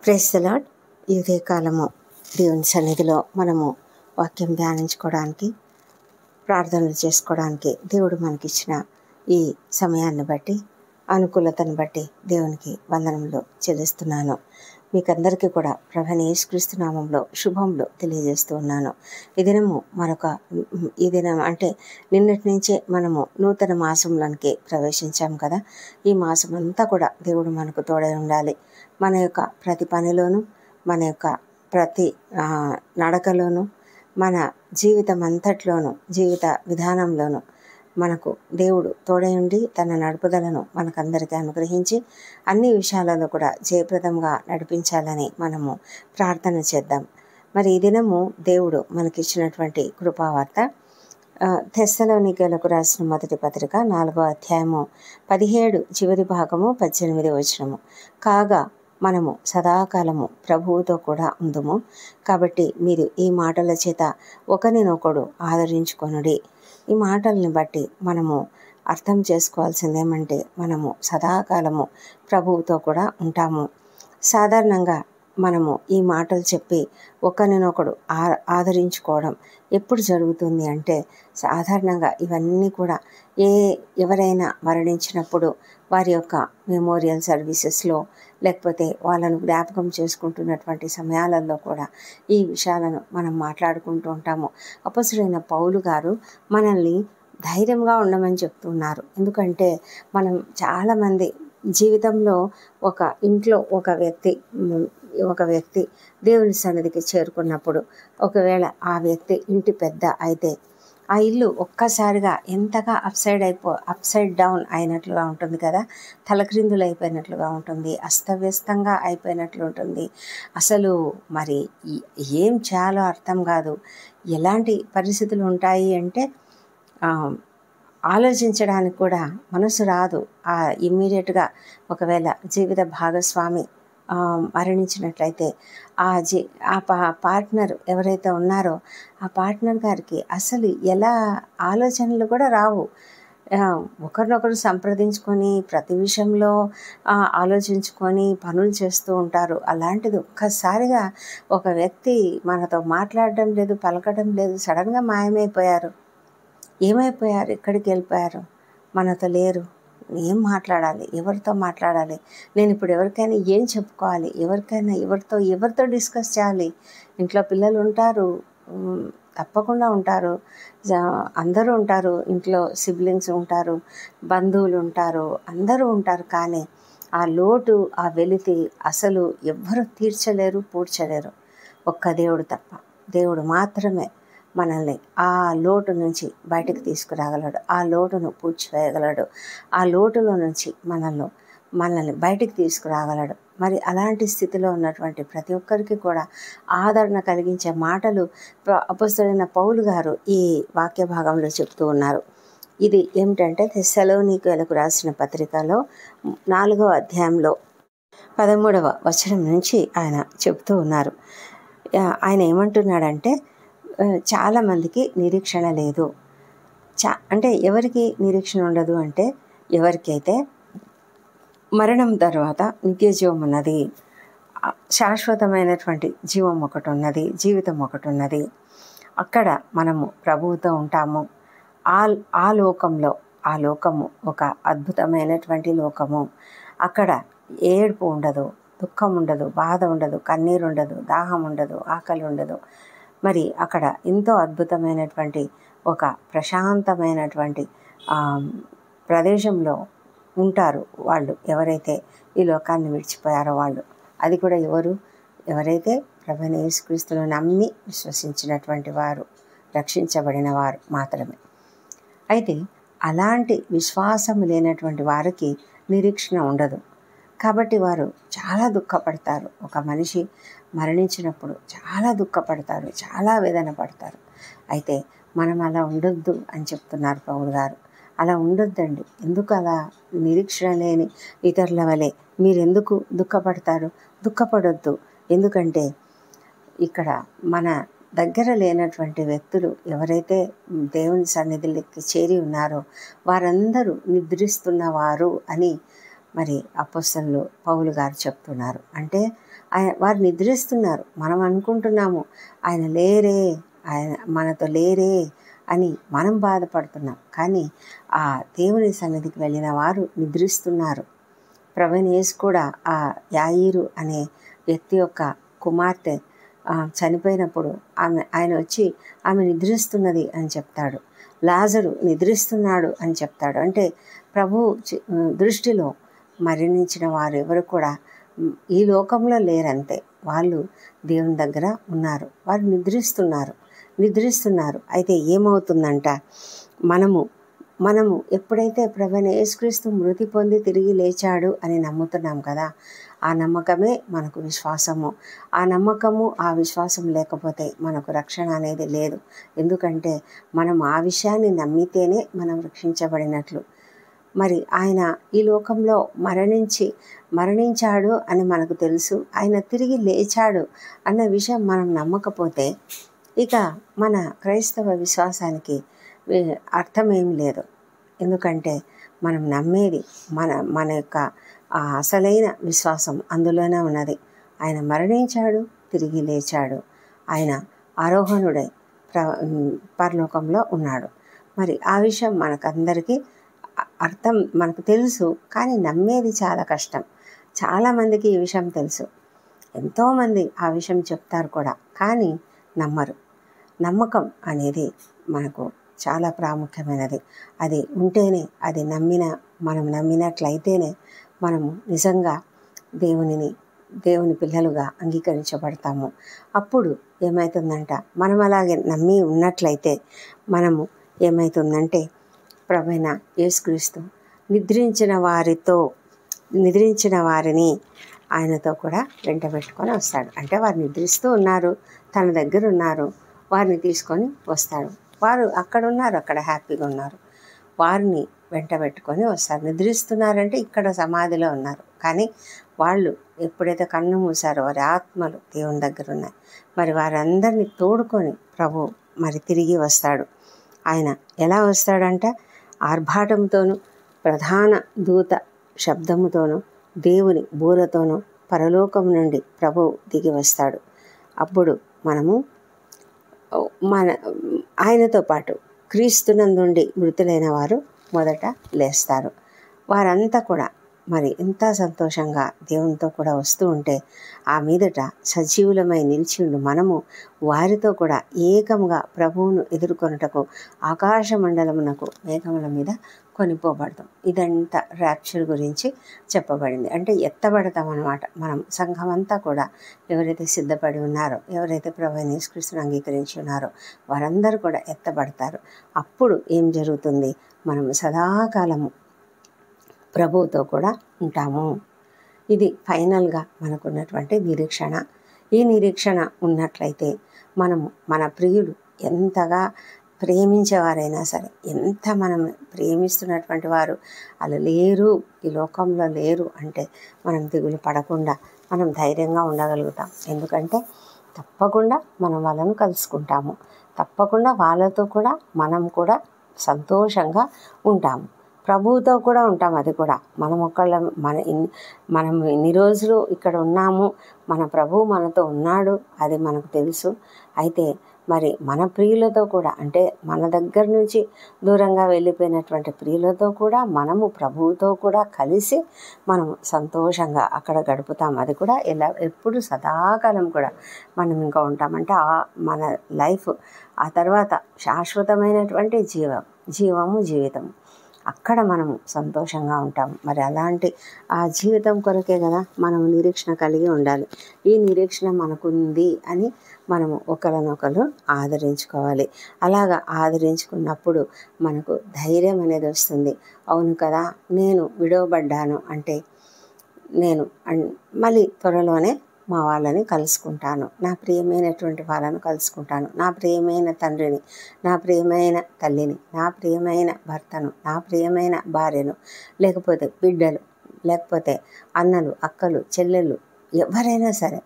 Praise the lord. ఈ ఉదయకాలము దేవుని సన్నిధిలో మనము వాక్యం ధ్యానించుకోవడానికి, ప్రార్థనలు చేసుకోవడానికి దేవుడు మనకిచ్చిన ఈ సమయాన్ని బట్టి, అనుకూలతను బట్టి దేవునికి వందనములు చెల్లిస్తున్నాను. మీకందరికీ కూడా ప్రభువైన యేసుక్రీస్తు నామములో శుభములు తెలియజేస్తూ ఉన్నాను. ఈ దినం అంటే నిన్నటి నుంచే మనము నూతన మాసంలోనికి ప్రవేశించాం కదా. ఈ మాసం అంతా కూడా దేవుడు మనకు తోడై ఉండాలి. మన యొక్క ప్రతి పనిలోనూ, మన యొక్క ప్రతి నడకలోనూ, మన జీవితం అంతట్లోనూ, జీవిత విధానంలోనూ మనకు దేవుడు తోడై ఉండి తన నడుపుదలను మనకందరికీ అనుగ్రహించి అన్ని విషయాలలో కూడా జయప్రదంగా నడిపించాలని మనము ప్రార్థన చేద్దాం. మరి ఈ దినము దేవుడు మనకిచ్చినటువంటి కృపావార్త తెస్సలోనికీయులకు రాసిన మొదటి పత్రిక 4వ అధ్యాయము 17 చివరి భాగము 18వ వచనము. కాగా మనము సదాకాలము ప్రభువుతో కూడా ఉందుము. కాబట్టి మీరు ఈ మాటల చేత ఒకరినొకడు ఆదరించుకొనుడి. ఈ మాటల్ని బట్టి మనము అర్థం చేసుకోవాల్సిందేమంటే మనము సదాకాలము ప్రభువుతో కూడా ఉంటాము. సాధారణంగా మనము ఈ మాటలు చెప్పి ఒకరినొకడు ఆదరించుకోవడం ఎప్పుడు జరుగుతుంది అంటే, సాధారణంగా ఇవన్నీ కూడా ఎవరైనా మరణించినప్పుడు వారి యొక్క మెమోరియల్ సర్వీసెస్లో, లేకపోతే వాళ్ళను జ్ఞాపకం చేసుకుంటున్నటువంటి సమయాలలో కూడా ఈ విషయాలను మనం మాట్లాడుకుంటూ ఉంటాము. అపొస్తలుడైన పౌలు గారు మనల్ని ధైర్యంగా ఉండమని చెప్తున్నారు. ఎందుకంటే మనం చాలామంది జీవితంలో ఒక ఇంట్లో ఒక వ్యక్తి దేవుని సన్నిధికి చేరుకున్నప్పుడు, ఒకవేళ ఆ వ్యక్తి ఇంటి పెద్ద అయితే ఆ ఇల్లు ఒక్కసారిగా ఎంతగా అప్సైడ్ డౌన్ అయినట్లుగా ఉంటుంది కదా. తలక్రిందులు అయిపోయినట్లుగా ఉంటుంది, అస్తవ్యస్తంగా అయిపోయినట్లు ఉంటుంది. అసలు మరి ఏం చేయాలో అర్థం కాదు. ఎలాంటి పరిస్థితులు ఉంటాయి అంటే ఆలోచించడానికి కూడా మనసు రాదు. ఇమ్మీడియట్గా ఒకవేళ జీవిత భాగస్వామి మరణించినట్లయితే ఆ పార్ట్నర్ ఎవరైతే ఉన్నారో ఆ పార్ట్నర్ గారికి అసలు ఎలా ఆలోచనలు కూడా రావు. ఒకరినొకరు సంప్రదించుకొని ప్రతి విషయంలో ఆలోచించుకొని పనులు చేస్తూ ఉంటారు. అలాంటిది ఒక్కసారిగా ఒక వ్యక్తి మనతో మాట్లాడడం లేదు, పలకడం లేదు, సడన్గా మాయమైపోయారు. ఏమైపోయారు? ఎక్కడికి వెళ్ళిపోయారు? మనతో లేరు. ఏం మాట్లాడాలి? ఎవరితో మాట్లాడాలి? నేను ఇప్పుడు ఎవరికైనా ఏం చెప్పుకోవాలి? ఎవరితో డిస్కస్ చేయాలి? ఇంట్లో పిల్లలు ఉంటారు, తప్పకుండా ఉంటారు, అందరూ ఉంటారు. ఇంట్లో సిబ్లింగ్స్ ఉంటారు, బంధువులు ఉంటారు, అందరూ ఉంటారు. కానీ ఆ లోటు, ఆ వెలితి అసలు ఎవ్వరూ తీర్చలేరు, పూడ్చలేరు. ఒక్క దేవుడు తప్ప. దేవుడు మాత్రమే మనల్ని ఆ లోటు నుంచి బయటకు తీసుకురాగలడు, ఆ లోటును పూడ్చివేయగలడు, ఆ లోటులో నుంచి మనల్ని బయటికి తీసుకురాగలడు. మరి అలాంటి స్థితిలో ఉన్నటువంటి ప్రతి ఒక్కరికి కూడా ఆదరణ కలిగించే మాటలు అపొస్తలుడైన పౌలు గారు ఈ వాక్య భాగంలో చెప్తూ ఉన్నారు. ఇది ఏమిటంటే తెస్సలోనికీయులకు రాసిన పత్రికలో 4వ అధ్యాయంలో 13వ వచనం నుంచి ఆయన చెప్తూ ఉన్నారు. ఆయన ఏమంటున్నాడంటే, చాలామందికి నిరీక్షణ లేదు. అంటే ఎవరికి నిరీక్షణ ఉండదు అంటే, ఎవరికైతే మరణం తర్వాత నిత్య జీవం ఉన్నది, శాశ్వతమైనటువంటి జీవం ఒకటి ఉన్నది, జీవితం ఒకటి ఉన్నది, అక్కడ మనము ప్రభువుతో ఉంటాము. ఆ లోకము ఒక అద్భుతమైనటువంటి లోకము. అక్కడ ఏడుపు ఉండదు, దుఃఖం ఉండదు, బాధ ఉండదు, కన్నీరు ఉండదు, దాహం ఉండదు, ఆకలి ఉండదు. మరి అక్కడ ఎంతో అద్భుతమైనటువంటి ఒక ప్రశాంతమైనటువంటి ప్రదేశంలో ఉంటారు వాళ్ళు, ఎవరైతే ఈ లోకాన్ని విడిచిపోయారో వాళ్ళు. అది కూడా ఎవరైతే ప్రభువైన యేసుక్రీస్తును నమ్మి విశ్వసించినటువంటి వారు, రక్షించబడిన వారు మాత్రమే. అయితే అలాంటి విశ్వాసం లేనటువంటి వారికి నిరీక్షణ ఉండదు. కాబట్టి వారు చాలా దుఃఖపడతారు. ఒక మనిషి మరణించినప్పుడు చాలా దుఃఖపడతారు, చాలా వేదన పడతారు. అయితే మనం అలా ఉండొద్దు అని చెప్తున్నారు పౌలు గారు. అలా ఉండొద్దండి. ఎందుకు అలా నిరీక్షణ లేని ఇతరుల వలె మీరెందుకు దుఃఖపడతారు? దుఃఖపడొద్దు. ఎందుకంటే ఇక్కడ మన దగ్గర లేనటువంటి వ్యక్తులు ఎవరైతే దేవుని సన్నిధిలోకి చేరి ఉన్నారో వారందరూ నిద్రిస్తున్నవారు అని మరి అపొస్తలుడు పౌలు గారు చెప్తున్నారు. అంటే వారు నిద్రిస్తున్నారు. మనం అనుకుంటున్నాము ఆయన లేరే, ఆయన మనతో లేరే అని మనం బాధపడుతున్నాం. కానీ ఆ దేవుని సన్నిధికి వెళ్ళిన వారు నిద్రిస్తున్నారు. ప్రభువైన యేసు కూడా ఆ యాయీరు అనే వ్యక్తి యొక్క కుమార్తె చనిపోయినప్పుడు ఆయన వచ్చి ఆమె నిద్రిస్తున్నది అని చెప్తాడు. లాజరు నిద్రిస్తున్నాడు అని చెప్తాడు. అంటే ప్రభు దృష్టిలో మరణించిన వారు ఎవరు కూడా ఈ లోకంలో లేరంతే, వాళ్ళు దేవుని దగ్గర ఉన్నారు. వారు నిద్రిస్తున్నారు. అయితే ఏమవుతుందంట, మనము ఎప్పుడైతే ప్రభువైన యేసుక్రీస్తు మృతి పొంది తిరిగి లేచాడు అని నమ్ముతున్నాం కదా, ఆ నమ్మకమే మనకు విశ్వాసము. ఆ నమ్మకము ఆ విశ్వాసం లేకపోతే మనకు రక్షణ అనేది లేదు. ఎందుకంటే మనం ఆ విషయాన్ని నమ్మితేనే మనం రక్షించబడినట్లు. మరి ఆయన ఈ లోకంలో మరణించాడు అని మనకు తెలుసు, ఆయన తిరిగి లేచాడు అన్న విషయం మనం నమ్మకపోతే ఇక మన క్రైస్తవ విశ్వాసానికి అర్థం ఏం లేదు. ఎందుకంటే మనం నమ్మేది మన యొక్క అసలైన విశ్వాసం అందులోనే ఉన్నది. ఆయన మరణించాడు, తిరిగి లేచాడు, ఆయన ఆరోహణుడై పరలోకంలో ఉన్నాడు. మరి ఆ విషయం మనకందరికీ అర్థం మనకు తెలుసు, కానీ నమ్మేది చాలా కష్టం. చాలామందికి ఈ విషయం తెలుసు, ఎంతోమంది ఆ విషయం చెప్తారు కూడా, కానీ నమ్మరు. నమ్మకం అనేది మనకు చాలా ప్రాముఖ్యమైనది. అది ఉంటేనే, మనం నమ్మినట్లయితేనే మనము నిజంగా దేవుని పిల్లలుగా అంగీకరించబడతాము. అప్పుడు ఏమవుతుందంట, మనం అలాగే నమ్మి ఉన్నట్లయితే మనము ఏమవుతుందంటే ప్రభువైన యేసుక్రీస్తు నిద్రించిన వారిని ఆయనతో కూడా వెంటబెట్టుకొని వస్తాడు. అంటే వారు నిద్రిస్తూ ఉన్నారు, తన దగ్గర ఉన్నారు, వారిని తీసుకొని వస్తాడు. వారు అక్కడ ఉన్నారు, అక్కడ హ్యాపీగా ఉన్నారు, వారిని వెంటబెట్టుకొని వస్తారు. నిద్రిస్తున్నారంటే ఇక్కడ సమాధిలో ఉన్నారు, కానీ వాళ్ళు ఎప్పుడైతే కన్ను మూసారో వారి ఆత్మలు దేవుని దగ్గర ఉన్నాయి. మరి వారందరినీ తోడుకొని ప్రభు మరి తిరిగి వస్తాడు. ఆయన ఎలా వస్తాడంట, ఆర్భాటంతోనూ ప్రధాన దూత శబ్దముతోనూ దేవుని బూరతోనూ పరలోకం నుండి ప్రభువు దిగి వస్తాడు. అప్పుడు మనము ఆయనతో పాటు క్రీస్తునందుండి మృతులైన వారు మొదట లేస్తారు. వారంతా కూడా మరి ఎంత సంతోషంగా దేవునితో కూడా వస్తూ ఉంటే ఆ మీదట సజీవులమై నిలిచి ఉండి మనము వారితో కూడా ఏకముగా ప్రభువును ఎదుర్కొనుటకు ఆకాశ మండలమునకు మేఘముల మీద కొనిపోబడతాం. ఇదంతా ర్యాప్చర్ గురించి చెప్పబడింది. అంటే ఎత్తబడతాం అన్నమాట. మనం సంఘమంతా కూడా ఎవరైతే సిద్ధపడి ఉన్నారో, ఎవరైతే ప్రభువైన యేసుక్రీస్తును అంగీకరించి ఉన్నారో వారందరూ కూడా ఎత్తబడతారు. అప్పుడు ఏం జరుగుతుంది, మనం సదాకాలము ప్రభువుతో కూడా ఉంటాము. ఇది ఫైనల్గా మనకున్నటువంటి నిరీక్షణ. ఈ నిరీక్షణ ఉన్నట్లయితే మనము మన ప్రియుడు ఎంతగా ప్రేమించేవారైనా సరే, ఎంత మనం ప్రేమిస్తున్నటువంటి వారు అలా లేరు, ఈ లోకంలో లేరు అంటే మనం దిగులు పడకుండా మనం ధైర్యంగా ఉండగలుగుతాం. ఎందుకంటే తప్పకుండా మనం వాళ్ళను కలుసుకుంటాము, తప్పకుండా వాళ్ళతో కూడా మనం కూడా సంతోషంగా ఉంటాము, ప్రభువుతో కూడా ఉంటాం. అది కూడా మనం ఎన్ని రోజులు ఇక్కడ ఉన్నాము, మన ప్రభువు మనతో ఉన్నాడు, అది మనకు తెలుసు. అయితే మరి మన ప్రియులతో కూడా, అంటే మన దగ్గర నుంచి దూరంగా వెళ్ళిపోయినటువంటి ప్రియులతో కూడా మనము ప్రభువుతో కూడా కలిసి మనము సంతోషంగా అక్కడ గడుపుతాం. అది కూడా ఎప్పుడు సదాకాలం కూడా మనం ఇంకా ఉంటామంటే మన లైఫ్ ఆ తర్వాత శాశ్వతమైనటువంటి జీవితం అక్కడ మనము సంతోషంగా ఉంటాము. మరి అలాంటి ఆ జీవితం కొరకే కదా మనం నిరీక్షణ కలిగి ఉండాలి. ఈ నిరీక్షణ మనకుంది అని మనము ఒకరినొకరు ఆదరించుకోవాలి. అలాగా ఆదరించుకున్నప్పుడు మనకు ధైర్యం అనేది వస్తుంది. అవును కదా, నేను విడవబడ్డాను అంటే నేను మళ్ళీ త్వరలోనే మా వాళ్ళని కలుసుకుంటాను, నా ప్రియమైనటువంటి వాళ్ళను కలుసుకుంటాను, నా ప్రియమైన తండ్రిని, నా ప్రియమైన తల్లిని, నా ప్రియమైన భర్తను, నా ప్రియమైన భార్యను, లేకపోతే బిడ్డలు, లేకపోతే అన్నలు, అక్కలు, చెల్లెళ్ళు, ఎవరైనా సరే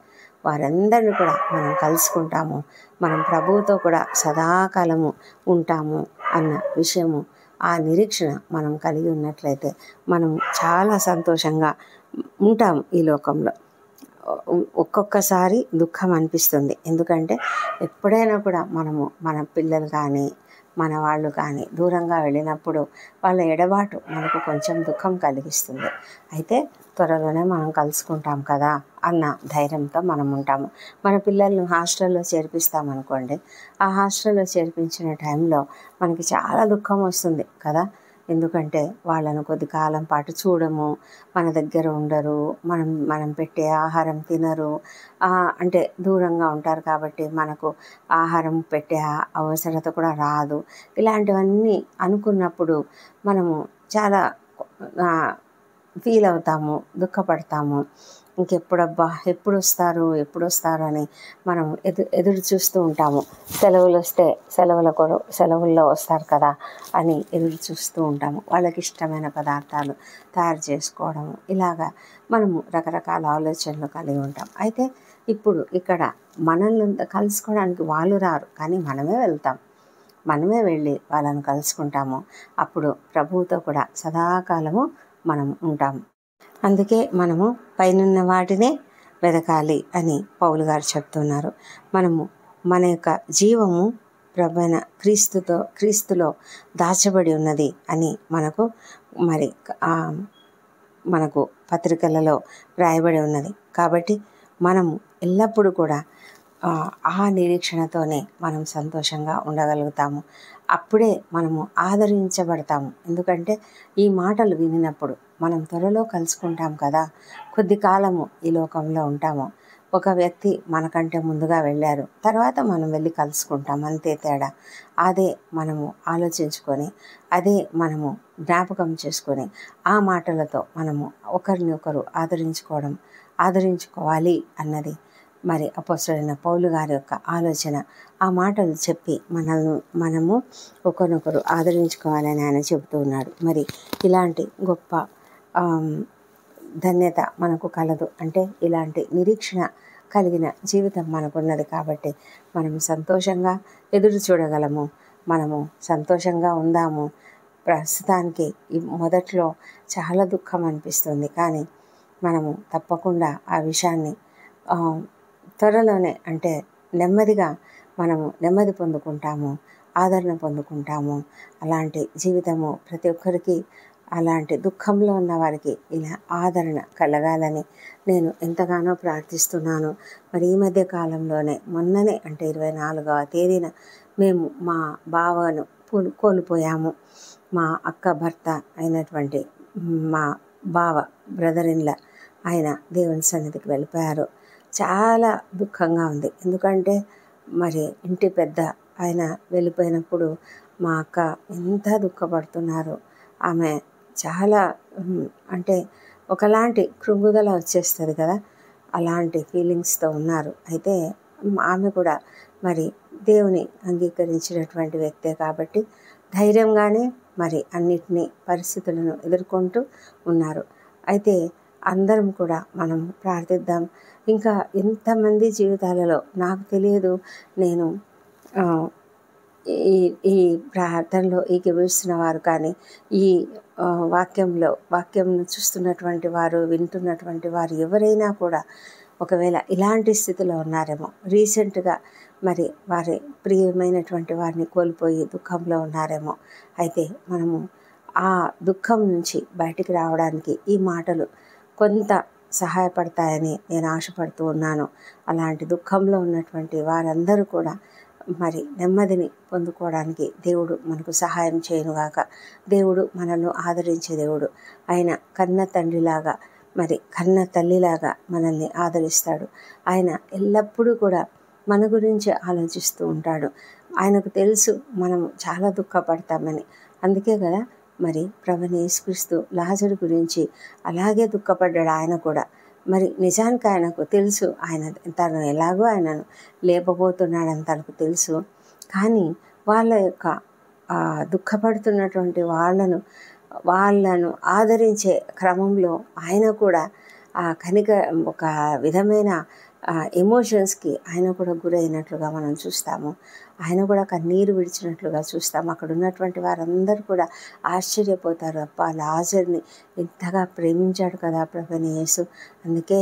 వారందరిని కూడా మనం కలుసుకుంటాము. మనం ప్రభువుతో కూడా సదాకాలము ఉంటాము అన్న విషయము, ఆ నిరీక్షణ మనం కలిగి ఉన్నట్లయితే మనం చాలా సంతోషంగా ఉంటాము ఈ లోకంలో. ఒక్కొక్కసారి దుఃఖం అనిపిస్తుంది. ఎందుకంటే ఎప్పుడైనా కూడా మనము మన పిల్లలు కానీ మన వాళ్ళు కానీ దూరంగా వెళ్ళినప్పుడు వాళ్ళ ఎడబాటు మనకు కొంచెం దుఃఖం కలిగిస్తుంది. అయితే త్వరలోనే మనం కలుసుకుంటాం కదా అన్న ధైర్యంతో మనం ఉంటాము. మన పిల్లలను హాస్టల్లో చేర్పిస్తామనుకోండి, ఆ హాస్టల్లో చేర్పించిన టైంలో మనకి చాలా దుఃఖం వస్తుంది కదా. ఎందుకంటే వాళ్ళను కొద్ది కాలం పాటు చూడము, మన దగ్గర ఉండరు, మనం పెట్టే ఆహారం తినరు, అంటే దూరంగా ఉంటారు కాబట్టి మనకు ఆహారం పెట్టే అవసరత కూడా రాదు. ఇలాంటివన్నీ అనుకున్నప్పుడు మనము చాలా ఫీల్ అవుతాము, దుఃఖపడతాము. ఇంకెప్పుడబ్బా ఎప్పుడు వస్తారు అని మనం ఎదురు చూస్తూ ఉంటాము. సెలవులు వస్తే సెలవుల్లో వస్తారు కదా అని ఎదురు చూస్తూ ఉంటాము. వాళ్ళకి ఇష్టమైన పదార్థాలు తయారు చేసుకోవడము, ఇలాగా మనము రకరకాల ఆలోచనలు కలిగి ఉంటాం. అయితే ఇప్పుడు ఇక్కడ మనల్ని కలుసుకోవడానికి వాళ్ళు రారు, కానీ మనమే వెళ్తాం. మనమే వెళ్ళి వాళ్ళని కలుసుకుంటాము. అప్పుడు ప్రభువుతో కూడా సదాకాలము మనం ఉంటాము. అందుకే మనము పైనున్న వాటినే వెదకాలి అని పౌలు గారు చెప్తున్నారు. మనము మన యొక్క జీవము ప్రభువైన క్రీస్తులో దాచబడి ఉన్నది అని మనకు పత్రికలలో రాయబడి ఉన్నది. కాబట్టి మనము ఎల్లప్పుడూ కూడా ఆ నిరీక్షణతోనే మనం సంతోషంగా ఉండగలుగుతాము. అప్పుడే మనము ఆదరించబడతాము. ఎందుకంటే ఈ మాటలు వినినప్పుడు మనం త్వరలో కలుసుకుంటాం కదా, కొద్ది కాలము ఈ లోకంలో ఉంటాము. ఒక వ్యక్తి మనకంటే ముందుగా వెళ్ళారు, తర్వాత మనం వెళ్ళి కలుసుకుంటాం, అంతే తేడా. అదే మనము ఆలోచించుకొని, అదే మనము జ్ఞాపకం చేసుకొని ఆ మాటలతో మనము ఒకరిని ఒకరు ఆదరించుకోవాలి అన్నది మరి అపోస్తలుడైన పౌలు గారి యొక్క ఆలోచన. ఆ మాటలు చెప్పి మనము ఒకరినొకరు ఆదరించుకోవాలని ఆయన చెబుతూ ఉన్నాడు. మరి ఇలాంటి గొప్ప ధన్యత మనకు కలదు. అంటే ఇలాంటి నిరీక్షణ కలిగిన జీవితం మనకున్నది కాబట్టి మనము సంతోషంగా ఎదురు చూడగలము. మనము సంతోషంగా ఉందాము. ప్రస్తుతానికి మొదట్లో చాలా దుఃఖం అనిపిస్తుంది, కానీ మనము తప్పకుండా ఆ విషయాన్ని త్వరలోనే, అంటే నెమ్మదిగా మనము నెమ్మది పొందుకుంటాము, ఆదరణ పొందుకుంటాము. అలాంటి జీవితము ప్రతి ఒక్కరికి, అలాంటి దుఃఖంలో ఉన్న వారికి ఇలా ఆదరణ కలగాలని నేను ఎంతగానో ప్రార్థిస్తున్నాను. మరి ఈ మధ్య కాలంలోనే మొన్ననే, అంటే 24వ తేదీన మేము మా బావను కోల్పోయాము. మా అక్క భర్త అయినటువంటి మా బావ బ్రదర్-ఇన్-లా ఆయన దేవుని సన్నిధికి వెళ్ళిపోయారు. చాలా దుఃఖంగా ఉంది. ఎందుకంటే మరి ఇంటి పెద్ద ఆయన వెళ్ళిపోయినప్పుడు మా అక్క ఎంత దుఃఖపడుతున్నారు. ఆమె చాలా అంటే ఒకలాంటి కృంగుదల వచ్చేస్తుంది కదా, అలాంటి ఫీలింగ్స్తో ఉన్నారు. అయితే ఆమె కూడా మరి దేవుని అంగీకరించినటువంటి వ్యక్తే కాబట్టి ధైర్యంగానే మరి అన్నిటినీ పరిస్థితులను ఎదుర్కొంటూ ఉన్నారు. అయితే అందరం కూడా మనం ప్రార్థిద్దాం. ఇంకా ఎంతమంది జీవితాలలో నాకు తెలియదు, నేను ఈ ప్రార్థనలో ఏకీభవిస్తున్న వారు కానీ, ఈ వాక్యంను చూస్తున్నటువంటి వారు, వింటున్నటువంటి వారు ఎవరైనా కూడా ఒకవేళ ఇలాంటి స్థితిలో ఉన్నారేమో, రీసెంట్గా మరి వారి ప్రియమైనటువంటి వారిని కోల్పోయి దుఃఖంలో ఉన్నారేమో. అయితే మనము ఆ దుఃఖం నుంచి బయటికి రావడానికి ఈ మాటలు కొంత సహాయపడతాయని నేను ఆశపడుతూ ఉన్నాను. అలాంటి దుఃఖంలో ఉన్నటువంటి వారందరూ కూడా మరి నెమ్మదిని పొందుకోవడానికి దేవుడు మనకు సహాయం చేయనుగాక. దేవుడు మనల్ని ఆదరించే దేవుడు. ఆయన కన్న తండ్రిలాగా, మరి కన్న తల్లిలాగా మనల్ని ఆదరిస్తాడు. ఆయన ఎల్లప్పుడూ కూడా మన గురించి ఆలోచిస్తూ ఉంటాడు. ఆయనకు తెలుసు మనము చాలా దుఃఖపడతామని. అందుకే కదా మరి ప్రభువైన యేసుక్రీస్తు లాజరు గురించి అలాగే దుఃఖపడ్డాడు. ఆయన కూడా మరి నిజానికి ఆయనకు తెలుసు, తను ఎలాగో ఆయనను లేపబోతున్నాడని తనకు తెలుసు. కానీ వాళ్ళ యొక్క దుఃఖపడుతున్నటువంటి వాళ్ళను ఆదరించే క్రమంలో ఆయన కూడా ఒక విధమైన ఎమోషన్స్కి ఆయన కూడా గురైనట్లుగా మనం చూస్తాము. ఆయన కూడా కన్నీరు విడిచినట్లుగా చూస్తాము. అక్కడ ఉన్నటువంటి వారందరూ కూడా ఆశ్చర్యపోతారు. అబ్బా, లాజర్ని ఇంతగా ప్రేమించాడు కదా ప్రభువైన యేసు, అందుకే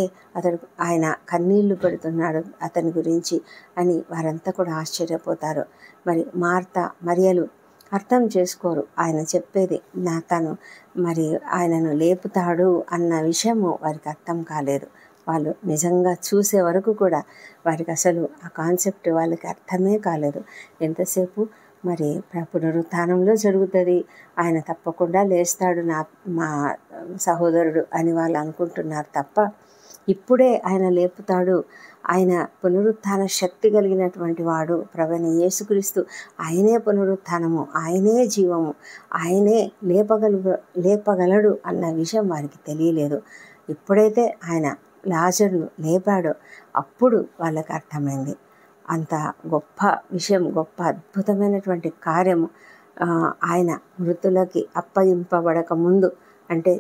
ఆయన కన్నీళ్లు పెడుతున్నాడు అతని గురించి అని వారంతా కూడా ఆశ్చర్యపోతారు. మరి మార్త, మరియలు అర్థం చేసుకోరు ఆయన చెప్పేది. తను మరి ఆయనను లేపుతాడు అన్న విషయము వారికి అర్థం కాలేదు. వాళ్ళు నిజంగా చూసే వరకు కూడా వారికి అసలు ఆ కాన్సెప్ట్ వాళ్ళకి అర్థమే కాలేదు. ఎంతసేపు మరి పునరుత్థానంలో జరుగుతుంది, ఆయన తప్పకుండా లేస్తాడు మా సహోదరుడు అని వాళ్ళు అనుకుంటున్నారు తప్ప, ఇప్పుడే ఆయన లేపుతాడు, ఆయన పునరుత్థాన శక్తి కలిగినటువంటి వాడు ప్రభువైన యేసుక్రీస్తు, ఆయనే పునరుత్థానము, ఆయనే జీవము, ఆయనే లేపగలడు అన్న విషయం వారికి తెలియలేదు. ఎప్పుడైతే ఆయన లాజరును లేపాడో అప్పుడు వాళ్ళకి అర్థమైంది. అంత గొప్ప విషయం, గొప్ప అద్భుతమైనటువంటి కార్యము ఆయన మృతులకి అప్పగింపబడక ముందు, అంటే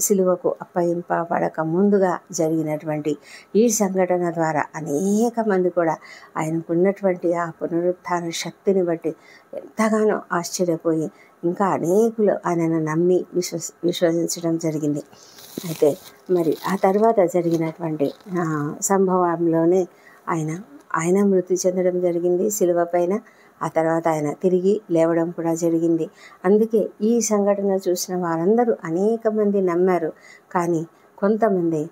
సిలువకు అప్పగింపబడక ముందుగా జరిగినటువంటి ఈ సంఘటన ద్వారా అనేక మంది కూడా ఆయనకున్నటువంటి ఆ పునరుత్థాన శక్తిని బట్టి ఎంతగానో ఆశ్చర్యపోయి ఇంకా అనేకులు ఆయనను నమ్మి విశ్వసించడం జరిగింది. అయితే మరి ఆ తర్వాత జరిగినటువంటి సంభవంలోనే ఆయన మృతి చెందడం జరిగింది సిలువ పైన. ఆ తర్వాత ఆయన తిరిగి లేవడం కూడా జరిగింది. అందుకే ఈ సంఘటన చూసిన వారందరూ అనేక మంది నమ్మారు, కానీ కొంతమంది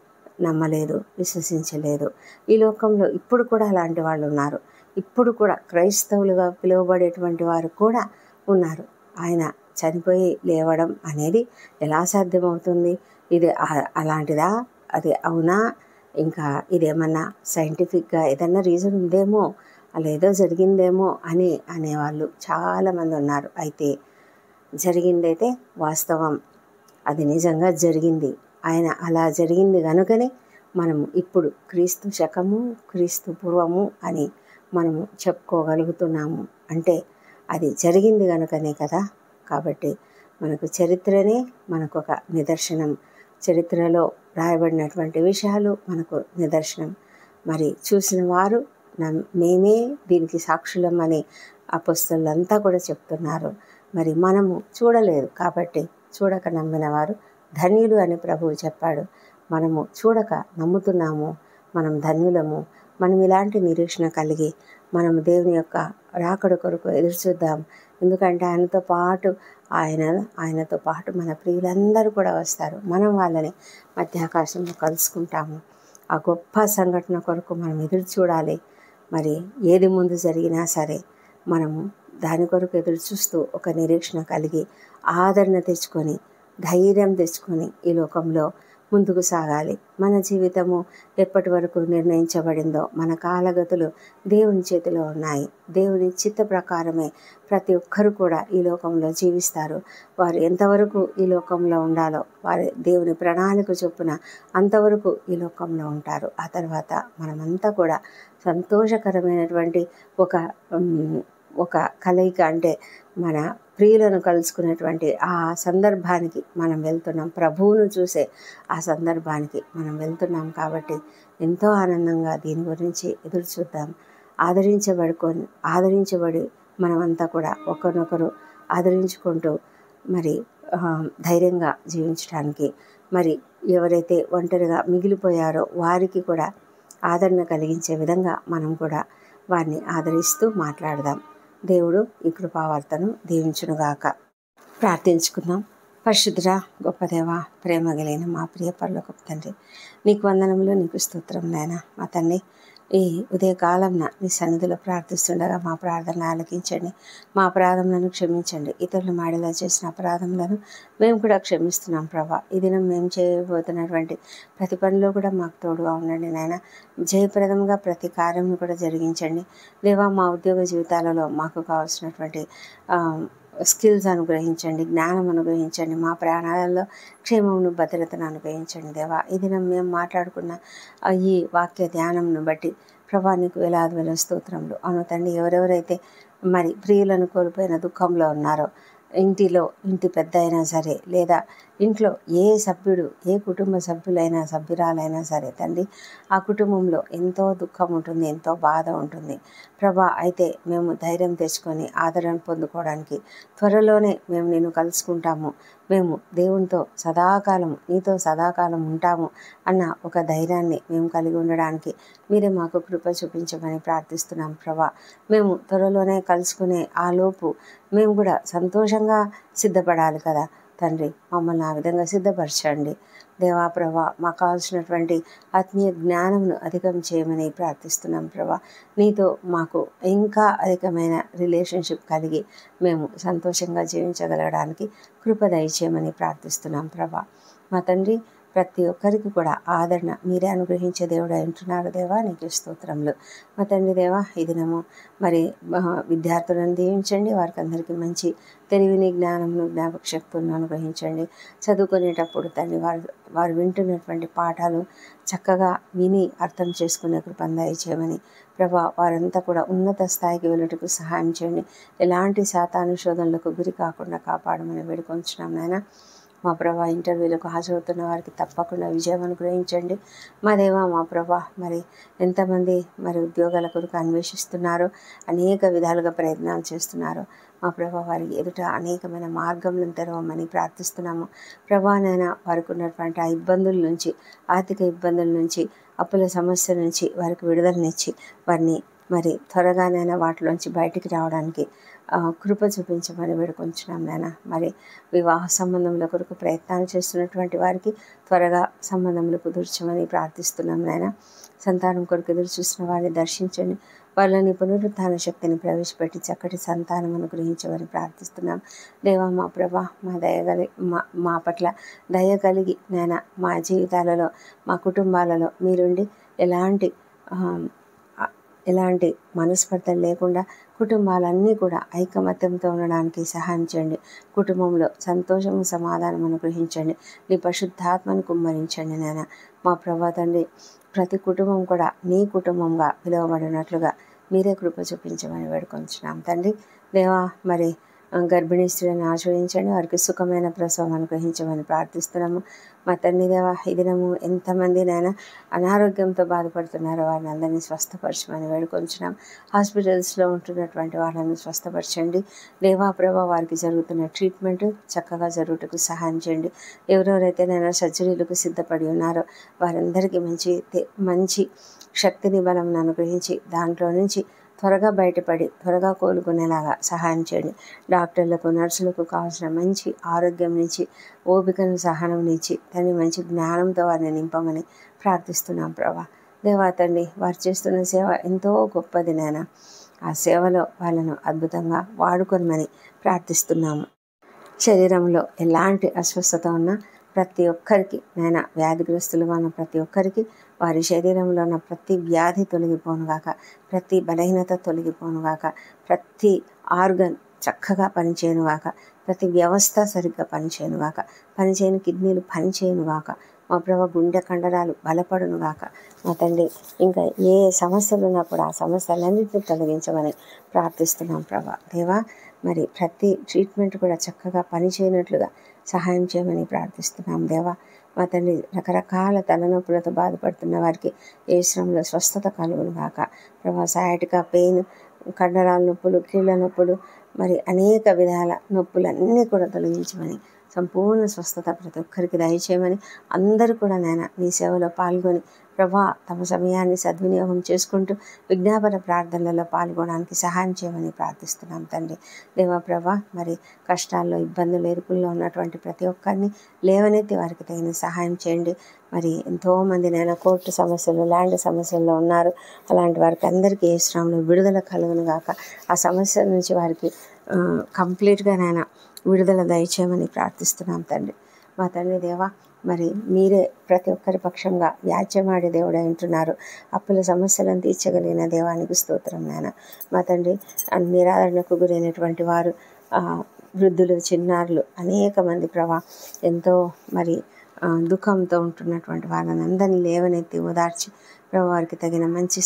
నమ్మలేదు, విశ్వసించలేదు. ఈ లోకంలో ఇప్పుడు కూడా అలాంటి వాళ్ళు ఉన్నారు. ఇప్పుడు కూడా క్రైస్తవులుగా పిలువబడేటువంటి వారు కూడా ఉన్నారు. ఆయన చనిపోయి లేవడం అనేది ఎలా సాధ్యమవుతుంది? ఇది అలాంటిదా? అది అవునా? ఇంకా ఇదేమన్నా సైంటిఫిక్గా ఏదన్నా రీజన్ ఉందేమో, అలా ఏదో జరిగిందేమో అని అనేవాళ్ళు చాలామంది ఉన్నారు. అయితే జరిగిందైతే వాస్తవం, అది నిజంగా జరిగింది. ఆయన అలా జరిగింది కనుకనే మనము ఇప్పుడు క్రీస్తు శకము, క్రీస్తు పూర్వము అని మనము చెప్పుకోగలుగుతున్నాము. అంటే అది జరిగింది కనుకనే కదా. కాబట్టి మనకు చరిత్రనే మనకు ఒక నిదర్శనం. చరిత్రలో రాయబడినటువంటి విషయాలు మనకు నిదర్శనం. మరి చూసిన వారు మేమే దీనికి సాక్షులం అని అపొస్తలులంతా కూడా చెప్తున్నారు. మరి మనము చూడలేదు కాబట్టి చూడక నమ్మిన వారు ధన్యులు అని ప్రభువు చెప్పాడు. మనము చూడక నమ్ముతున్నాము, మనం ధన్యులము. మనం ఇలాంటి నిరీక్షణ కలిగి మనం దేవుని యొక్క రాకడ కొరకు ఎదురు చూద్దాం. ఎందుకంటే ఆయనతో పాటు మన ప్రియులందరూ కూడా వస్తారు. మనం వాళ్ళని మధ్యాకాశంలో కలుసుకుంటాము. ఆ గొప్ప సంఘటన కొరకు మనం ఎదురు చూడాలి. మరి ఏది ముందు జరిగినా సరే మనము దాని కొరకు ఎదురు చూస్తూ ఒక నిరీక్షణ కలిగి ఆదరణ తెచ్చుకొని ధైర్యం తెచ్చుకొని ఈ లోకంలో ముందుకు సాగాలి. మన జీవితము ఎప్పటి వరకు నిర్ణయించబడిందో, మన కాలగతులు దేవుని చేతిలో ఉన్నాయి. దేవుని చిత్త ప్రకారమే ప్రతి ఒక్కరు కూడా ఈ లోకంలో జీవిస్తారు. వారు ఎంతవరకు ఈ లోకంలో ఉండాలో వారి దేవుని ప్రణాళిక చొప్పున అంతవరకు ఈ లోకంలో ఉంటారు. ఆ తర్వాత మనమంతా కూడా సంతోషకరమైనటువంటి ఒక కలయిక, అంటే మన ప్రియులను కలుసుకునేటువంటి ఆ సందర్భానికి మనం వెళ్తున్నాం. ప్రభువును చూసే ఆ సందర్భానికి మనం వెళ్తున్నాం. కాబట్టి ఎంతో ఆనందంగా దీని గురించి ఎదురు చూద్దాం. ఆదరించబడి మనమంతా కూడా ఒకరినొకరు ఆదరించుకుంటూ మరి ధైర్యంగా జీవించడానికి, మరి ఎవరైతే ఒంటరిగా మిగిలిపోయారో వారికి కూడా ఆదరణ కలిగించే విధంగా మనం కూడా వారిని ఆదరిస్తూ మాట్లాడదాం. దేవుడు ఈ కృపావార్తను దీవించునుగాక. ప్రార్థించుకుందాం. పరిశుద్ధుడా, గొప్ప దేవా, ప్రేమ కలిగిన మా ప్రియ పరలోకపు తండ్రి, నీకు వందనములు, నీకు స్తోత్రం నాయన. మా తండ్రి, ఈ ఉదయకాలంన నీ సన్నిధిలో ప్రార్థిస్తుండగా మా ప్రార్థనలు ఆలకించండి. మా అపరాధములను క్షమించండి. ఇతరులు మాడేలా చేసిన అపరాధములను మేము కూడా క్షమిస్తున్నాం ప్రభా. ఈ దినం మేము చేయబోతున్నటువంటి ప్రతి పనిలో కూడా మాకు తోడుగా ఉండండి నాయన. జయప్రదంగా ప్రతి కార్యమును కూడా జరిగించండి దేవా. మా ఉద్యోగ జీవితాలలో మాకు కావాల్సినటువంటి స్కిల్స్ అనుగ్రహించండి, జ్ఞానం అనుగ్రహించండి. మా ప్రాణాలలో క్షేమమును, భద్రతను అనుగ్రహించండి దేవా. ఈ దినం మేము మాట్లాడుకున్న ఈ వాక్య ధ్యానంను బట్టి ప్రభా నీకు వేలాది స్తోత్రములు. అవును తండ్రి, ఎవరెవరైతే మరి ప్రియులను కోల్పోయిన దుఃఖంలో ఉన్నారో ఇంటిలో ఇంటి పెద్ద అయినా సరే, లేదా ఇంట్లో ఏ సభ్యుడు, ఏ కుటుంబ సభ్యులైనా సభ్యురాలైనా సరే తండ్రి, ఆ కుటుంబంలో ఎంతో దుఃఖం ఉంటుంది, ఎంతో బాధ ఉంటుంది ప్రభా. అయితే మేము ధైర్యం తెచ్చుకొని ఆదరణ పొందుకోవడానికి త్వరలోనే మేము నిన్ను కలుసుకుంటాము, మేము దేవునితో సదాకాలం, నీతో సదాకాలం ఉంటాము అన్న ఒక ధైర్యాన్ని మేము కలిగి ఉండడానికి మీరే మాకు కృప చూపించమని ప్రార్థిస్తున్నాం ప్రభా. మేము త్వరలోనే కలుసుకునే ఆలోపు మేము కూడా సంతోషంగా సిద్ధపడాలి కదా తండ్రి. మమ్మల్ని ఆ విధంగా సిద్ధపరచండి దేవా ప్రభా. మాకు కావాల్సినటువంటి ఆత్మీయ జ్ఞానంను అధికం చేయమని ప్రార్థిస్తున్నాం ప్రభా. నీతో మాకు ఇంకా అధికమైన రిలేషన్షిప్ కలిగి మేము సంతోషంగా జీవించగలగడానికి కృప దయచేయమని ప్రార్థిస్తున్నాం ప్రభా. మా తండ్రి, ప్రతి ఒక్కరికి కూడా ఆదరణ మీరే అనుగ్రహించే దేవుడు అంటున్నారు దేవా, నీకు స్తోత్రములు. మా తండ్రి దేవా, ఈ దినము మరి విద్యార్థులను దీవించండి, వారికి అందరికీ మంచి తెలివిని, జ్ఞానమును, జ్ఞాపక శక్తులను అనుగ్రహించండి. చదువుకునేటప్పుడు తండ్రి వారు వింటున్నటువంటి పాఠాలు చక్కగా విని అర్థం చేసుకునే కృపను దయచేయమని ప్రభా. వారంతా కూడా ఉన్నత స్థాయికి వెళ్ళటకు సహాయం చేయండి. ఎలాంటి సాతాను శోధనలకు గురి కాకుండా కాపాడమని వేడుకొంచున్నాం నాయన. మా ప్రభా, ఇంటర్వ్యూలకు హాజరవుతున్న వారికి తప్పకుండా విజయం అనుగ్రహించండి మా దేవా. మా ప్రభా, మరి ఎంతమంది మరి ఉద్యోగాల కొరకు అన్వేషిస్తున్నారో, అనేక విధాలుగా ప్రయత్నాలు చేస్తున్నారో మా ప్రభా, వారికి ఎదుట అనేకమైన మార్గములను తెరవమని ప్రార్థిస్తున్నాము ప్రభా. నైనా వారికి ఉన్నటువంటి ఆ ఇబ్బందుల నుంచి, ఆర్థిక ఇబ్బందుల నుంచి, అప్పుల సమస్య నుంచి వారికి విడుదలనిచ్చి వారిని మరి త్వరగానైనా వాటిలోంచి బయటికి రావడానికి కృప చూపించమని వేడుకొంచున్నాం నాయన. మరి వివాహ సంబంధముల కొరకు ప్రయత్నాలు చేస్తున్నటువంటి వారికి త్వరగా సంబంధములు కుదుర్చమని ప్రార్థిస్తున్నాం నాయన. సంతానం కొరకు ఎదురు చూసిన వారిని దర్శించండి, వాళ్ళని పునరుత్థాన శక్తిని ప్రవేశపెట్టి చక్కటి సంతానం అనుగ్రహించమని ప్రార్థిస్తున్నాం దేవా. మా ప్రభా, మా పట్ల దయ కలిగి నాయన, మా జీవితాలలో, మా కుటుంబాలలో మీరుండి ఎలాంటి మనస్పర్ధలు లేకుండా కుటుంబాలన్నీ కూడా ఐకమత్యంతో ఉండడానికి సహాయం చేయండి. కుటుంబంలో సంతోషము, సమాధానం అనుగ్రహించండి. నీ పరిశుద్ధాత్మను కుమ్మరించండి నాయన. మా ప్రభా తండ్రి, ప్రతి కుటుంబం కూడా నీ కుటుంబంగా పిలువబడినట్లుగా మీరే కృప చూపించమని వేడుకొంచున్నాం తండ్రి దేవా. మరి గర్భిణీ స్త్రీలను ఆశ్రయించండి, వారికి సుఖమైన ప్రసవం అనుగ్రహించమని ప్రార్థిస్తున్నాము మా తండ్రి దేవా. ఈ దినము ఎంతమంది నాయన అనారోగ్యంతో బాధపడుతున్నారో వారిని అందరినీ స్వస్థపరచమని వేడుకొంచున్నాం. హాస్పిటల్స్లో ఉంటున్నటువంటి వాళ్ళని స్వస్థపరచండి దేవా ప్రభా. వారికి జరుగుతున్న ట్రీట్మెంట్ చక్కగా జరుగుటకు సహాయం చేయండి. ఎవరెవరైతే నేను సర్జరీలకు సిద్ధపడి ఉన్నారో వారందరికీ మంచి శక్తిని, బలం అనుగ్రహించి దాంట్లో నుంచి త్వరగా బయటపడి త్వరగా కోలుకునేలాగా సహాయం చేయండి. డాక్టర్లకు, నర్సులకు కావాల్సిన మంచి ఆరోగ్యం నుంచి, ఓపికను, సహనం నుంచి దాన్ని మంచి జ్ఞానంతో వారిని నింపమని ప్రార్థిస్తున్నాం ప్రభా దేవా తండ్రి. వారు చేస్తున్న సేవ ఎంతో గొప్పది నాయన. ఆ సేవలో వాళ్ళను అద్భుతంగా వాడుకొనమని ప్రార్థిస్తున్నాము. శరీరంలో ఎలాంటి అస్వస్థత ఉన్నా ప్రతి ఒక్కరికి నాయన, వ్యాధిగ్రస్తులుగా ఉన్న ప్రతి ఒక్కరికి వారి శరీరంలో ఉన్న ప్రతి వ్యాధి తొలగిపోనుగాక, ప్రతి బలహీనత తొలగిపోనుగాక, ప్రతి ఆర్గన్ చక్కగా పనిచేయనుగాక, ప్రతి వ్యవస్థ సరిగ్గా పనిచేయనుగాక, పనిచేయని కిడ్నీలు పనిచేయనుగాక, మా ప్రభా గుండె కండరాలు బలపడునుగాక మా తండ్రి. ఇంకా ఏ సమస్యలు ఉన్నప్పుడు ఆ సమస్యలన్నింటినీ తొలగించమని ప్రార్థిస్తున్నాం ప్రభా దేవా. మరి ప్రతి ట్రీట్మెంట్ కూడా చక్కగా పనిచేయనట్లుగా సహాయం చేయమని ప్రార్థిస్తున్నాం దేవా. మా తండ్రి, రకరకాల తలనొప్పులతో బాధపడుతున్న వారికి ఏ శ్రమలో స్వస్థత కలుగునుగాక ప్రభా. సయాటికా పెయిన్, కండరాల నొప్పులు, కీళ్ళ నొప్పులు, మరి అనేక విధాల నొప్పులన్నీ కూడా తొలగించమని, సంపూర్ణ స్వస్థత ప్రతి ఒక్కరికి దయచేయమని, అందరూ కూడా నాయన నీ సేవలో పాల్గొని ప్రభా తమ సమయాన్ని సద్వినియోగం చేసుకుంటూ విజ్ఞాపన ప్రార్థనలలో పాల్గొనడానికి సహాయం చేయమని ప్రార్థిస్తున్నాం తండ్రి దేవా ప్రభా. మరి కష్టాల్లో, ఇబ్బందులు, ఎరుకుల్లో ఉన్నటువంటి ప్రతి ఒక్కరిని లేవనెత్తి వారికి తగిన సహాయం చేయండి. మరి ఎంతోమంది నాయన కోర్టు సమస్యలు, ల్యాండ్ సమస్యల్లో ఉన్నారు. అలాంటి వారికి అందరికీ ఏ శ్రమలో విడుదల కలుగును గాక. ఆ సమస్యల నుంచి వారికి కంప్లీట్గా నాయన విడుదల దయచేయమని ప్రార్థిస్తున్నాం తండ్రి మా తండ్రి దేవా. మరి మీరే ప్రతి ఒక్కరి పక్షంగా వ్యాజ్యమాడే దేవుడై ఉంటున్నారు. అప్పుల సమస్యలను తీర్చగలిగిన దేవానికి స్తోత్రం నాయన. మా తండ్రి, నిరాదరణకు గురైనటువంటి వారు, వృద్ధులు, చిన్నారులు అనేక మంది ప్రభా ఎంతో మరి దుఃఖంతో ఉంటున్నటువంటి వాళ్ళని అందరినీ లేవనెత్తి ఓదార్చి ప్రభా వారికి తగిన మంచి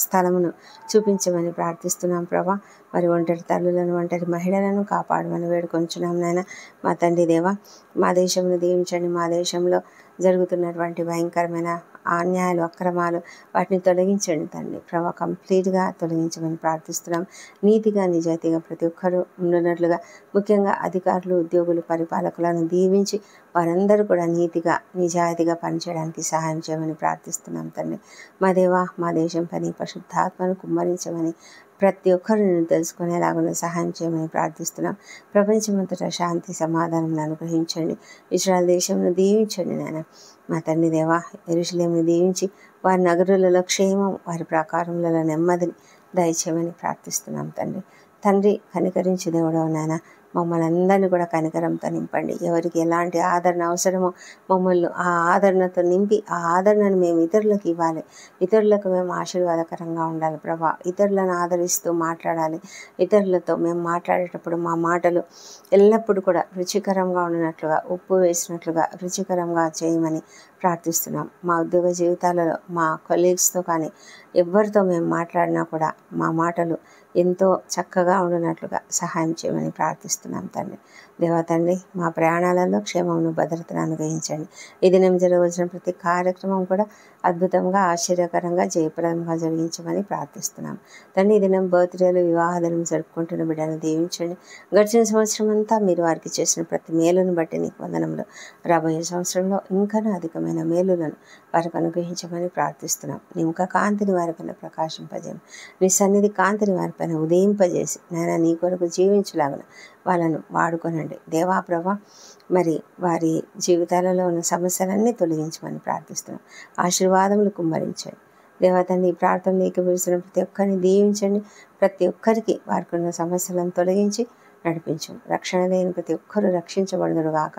స్థలమును చూపించమని ప్రార్థిస్తున్నాం ప్రభా. మరి ఒంటరి తల్లులను, ఒంటరి మహిళలను కాపాడమని వేడుకొంచున్నాం నాయన. మా తండ్రి దేవా, మా దేశంను దీవించండి. మా దేశంలో జరుగుతున్నటువంటి భయంకరమైన అన్యాయాలు, అక్రమాలు వాటిని తొలగించండి తండ్రి. ప్రభా, కంప్లీట్గా తొలగించమని ప్రార్థిస్తున్నాం. నీతిగా, నిజాయితీగా ప్రతి ఒక్కరూ ఉండున్నట్లుగా, ముఖ్యంగా అధికారులు, ఉద్యోగులు, పరిపాలకులను దీవించి వారందరూ కూడా నీతిగా, నిజాయితీగా పనిచేయడానికి సహాయం చేయమని ప్రార్థిస్తున్నాం తండ్రి. మా దేవా, మా దేశం పని పరిశుద్ధాత్మను కుమ్మరించమని ప్రతి ఒక్కరు నేను తెలుసుకునేలాగా సహాయం చేయమని ప్రార్థిస్తున్నాం. ప్రపంచమంతటా శాంతి సమాధానం అనుగ్రహించండి. ఇశ్రాయేల్ దేశంను దీవించండి నాయన. మా తండ్రి దేవా, యెరూషలేమును దీవించి వారి నగరులలో క్షేమం, వారి ప్రాకారములలో నెమ్మదిని దయచేయమని ప్రార్థిస్తున్నాం తండ్రి. తండ్రి, కనికరించి దేవుడవు నాయన, మమ్మల్ని అందరినీ కూడా కనికరంతో నింపండి. ఎవరికి ఎలాంటి ఆదరణ అవసరమో మమ్మల్ని ఆ ఆదరణతో నింపి ఆ ఆదరణను మేము ఇతరులకు ఇవ్వాలి. ఇతరులకు మేము ఆశీర్వాదకరంగా ఉండాలి ప్రభా. ఇతరులను ఆదరిస్తూ మాట్లాడాలి. ఇతరులతో మేము మాట్లాడేటప్పుడు మా మాటలు ఎల్లప్పుడూ కూడా రుచికరంగా ఉన్నట్లుగా, ఉప్పు వేసినట్లుగా రుచికరంగా చేయమని ప్రార్థిస్తున్నాం. మా ఉద్యోగ జీవితాలలో మా కొలీగ్స్తో కానీ ఎవరితో మేము మాట్లాడినా కూడా మా మాటలు ఎంతో చక్కగా ఉండినట్లుగా సహాయం చేయమని ప్రార్థిస్తున్నాం తండ్రి. దేవా తండ్రి, మా ప్రయాణాలలో క్షేమమును, భద్రతను అనుగ్రహించండి. ఈ దినం జరగవలసిన ప్రతి కార్యక్రమం కూడా అద్భుతంగా, ఆశ్చర్యకరంగా, జయప్రదంగా జరిగించమని ప్రార్థిస్తున్నాం తండ్రి. ఈ దినం బర్త్డేలు, వివాహాలను జరుపుకుంటున్న బిడ్డను దీవించండి. గడిచిన సంవత్సరం అంతా మీరు వారికి చేసిన ప్రతి మేలును బట్టి నీకు వందనములు. రాబోయే సంవత్సరంలో ఇంకా అధికమైన మేలులను వారికి అనుగ్రహించమని ప్రార్థిస్తున్నాం. నీ ముఖ కాంతిని వారిపైన ప్రకాశింపజేయం. నీ సన్నిధి కాంతిని వారిపైన ఉదయింపజేసి నాయన నీ కొరకు జీవించలాగా వాళ్ళను వాడుకొనండి దేవా. ప్రభా, మరి వారి జీవితాలలో ఉన్న సమస్యలన్నీ తొలగించమని ప్రార్థిస్తున్నాం. ఆశీర్వాదములు కుమ్మరించండి దేవతండి. ఈ ప్రార్థనలు ఏకీభవిస్తున్న ప్రతి ఒక్కరిని దీవించండి. ప్రతి ఒక్కరికి వారికి ఉన్న సమస్యలను తొలగించి నడిపించండి. రక్షణ లేని ప్రతి ఒక్కరూ రక్షించబడుదురుగాక.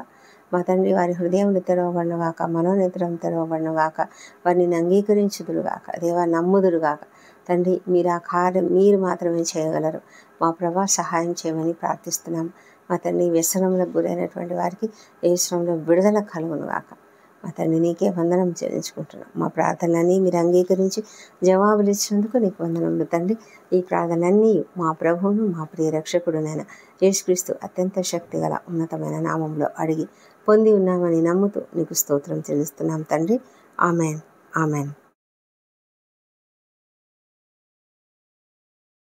మా తండ్రి, వారి హృదయములు తెరవబడునుగాక, మనోనేత్రం తెరవబడునుగాక, వారిని అంగీకరించుదురుగాక. దేవా, నమ్ముదురుగాక. తండ్రి, మీరు ఆ కార్యం మీరు మాత్రమే చేయగలరు. మా ప్రభా, సహాయం చేయమని ప్రార్థిస్తున్నాం. మా తండ్రి, వ్యసనములకు గురైనటువంటి వారికి యేసునామములో విడుదల కలుగునుగాక. మా తండ్రి, నీకే వందనం చెల్లించుకుంటున్నాం. మా ప్రార్థనలన్నీ మీరు అంగీకరించి జవాబులు ఇచ్చినందుకు నీకు వందనములు తండ్రి. ఈ ప్రార్థనలన్నీ మా ప్రభువును, మా ప్రియ రక్షకుడునైన యేసుక్రీస్తు అత్యంత శక్తిగల ఉన్నతమైన నామంలో అడిగి పొంది ఉన్నామని నమ్ముతూ నీకు స్తోత్రం చెల్లిస్తున్నాం తండ్రి. Amen, amen.